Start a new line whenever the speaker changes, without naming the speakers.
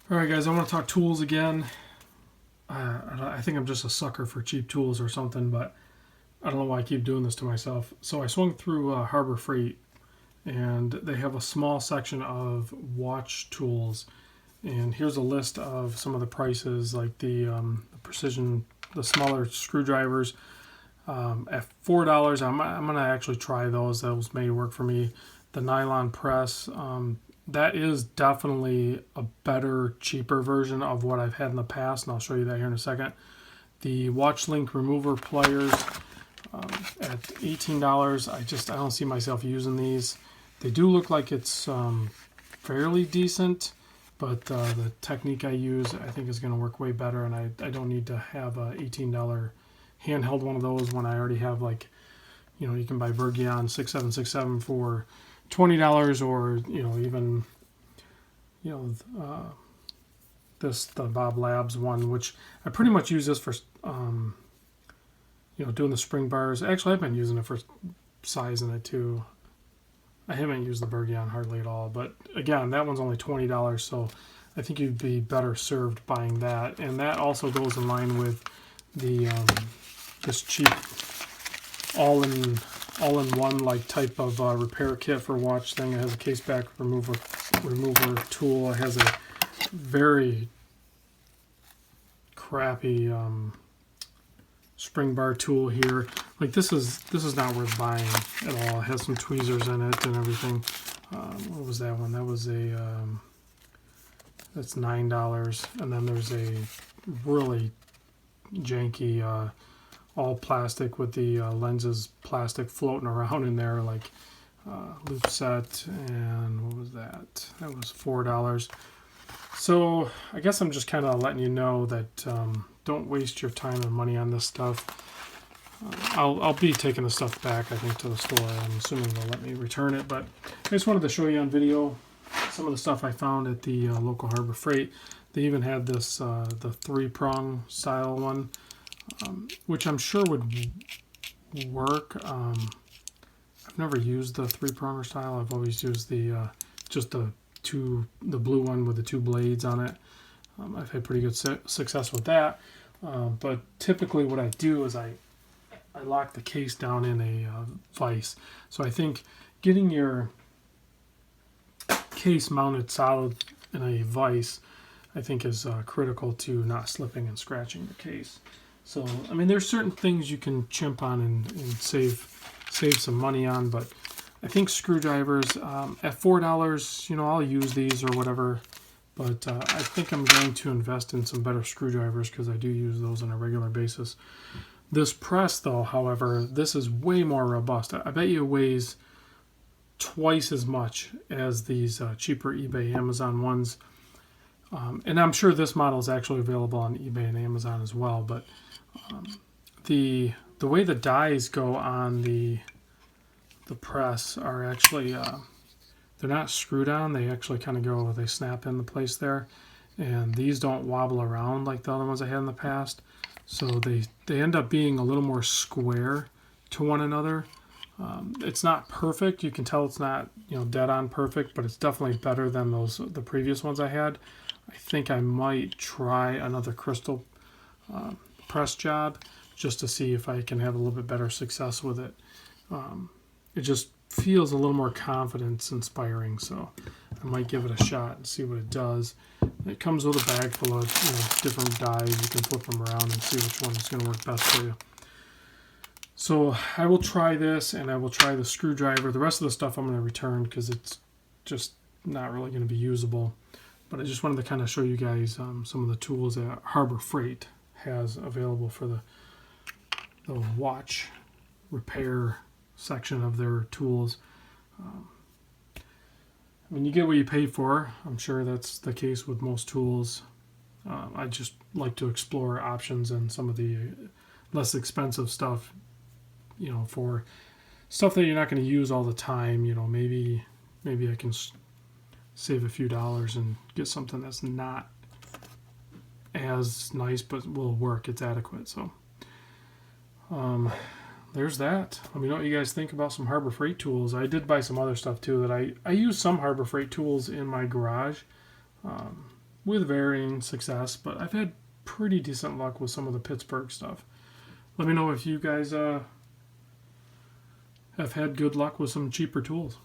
Alright guys, I want to talk tools again. I think I'm just a sucker for cheap tools or something, but I don't know why I keep doing this to myself. So I swung through Harbor Freight, and they have a small section of watch tools. And here's a list of some of the prices, like the precision, the smaller screwdrivers. At $4, I'm going to actually try those. Those may work for me. The nylon press, that is definitely a better, cheaper version of what I've had in the past, and I'll show you that here in a second. The watch link remover pliers at $18. I don't see myself using these. They do look like it's fairly decent, but the technique I use I think is going to work way better, and I don't need to have a $18 handheld one of those when I already have, like, you can buy Bergeon 6767 for $20, or even the Bob Labs one, which I pretty much use this for doing the spring bars. Actually, I've been using it for sizing it too. I haven't used the Bergeon hardly at all, but again, that one's only $20, so I think you'd be better served buying that. And that also goes in line with the this cheap all-in-one like type of repair kit for watch thing. It has a case back remover tool. It has a very crappy spring bar tool here. Like, this is not worth buying at all. It has some tweezers in it and everything. What was that one? That was that's $9. And then there's a really janky all plastic with the lenses plastic floating around in there, like loop set. And what was that? That was $4. So I guess I'm just kind of letting you know that don't waste your time and money on this stuff. I'll be taking the stuff back, I think, to the store. I'm assuming they'll let me return it, but I just wanted to show you on video some of the stuff I found at the local Harbor Freight. They even had this the 3-prong style one, which I'm sure would work. I've never used the 3-pronger style. I've always used the just the blue one with the 2 blades on it. I've had pretty good success with that. But typically what I do is I lock the case down in a vise. So I think getting your case mounted solid in a vise, I think, is critical to not slipping and scratching your case. So, I mean, there's certain things you can chimp on and save some money on, but I think screwdrivers at $4, I'll use these or whatever. But I think I'm going to invest in some better screwdrivers because I do use those on a regular basis. This press, though, however, this is way more robust. I bet you it weighs twice as much as these cheaper eBay, Amazon ones. And I'm sure this model is actually available on eBay and Amazon as well. But the way the dies go on the press are actually they're not screwed on. They actually kind of they snap into place there, and these don't wobble around like the other ones I had in the past. So they end up being a little more square to one another. It's not perfect. You can tell it's not dead on perfect, but it's definitely better than the previous ones I had. I think I might try another crystal press job just to see if I can have a little bit better success with it. It just feels a little more confidence inspiring, so I might give it a shot and see what it does. It comes with a bag full of different dies. You can flip them around and see which one is going to work best for you. So I will try this, and I will try the screwdriver. The rest of the stuff I'm going to return because it's just not really going to be usable. But I just wanted to kind of show you guys some of the tools that Harbor Freight has available for the watch repair section of their tools. I mean, you get what you pay for. I'm sure that's the case with most tools. I just like to explore options and some of the less expensive stuff, for stuff that you're not going to use all the time. Maybe I can save a few dollars and get something that's not as nice but will work. It's adequate. So there's that. Let me know what you guys think about some Harbor Freight tools. I did buy some other stuff too that I use some Harbor Freight tools in my garage. with varying success, but I've had pretty decent luck with some of the Pittsburgh stuff. Let me know if you guys have had good luck with some cheaper tools.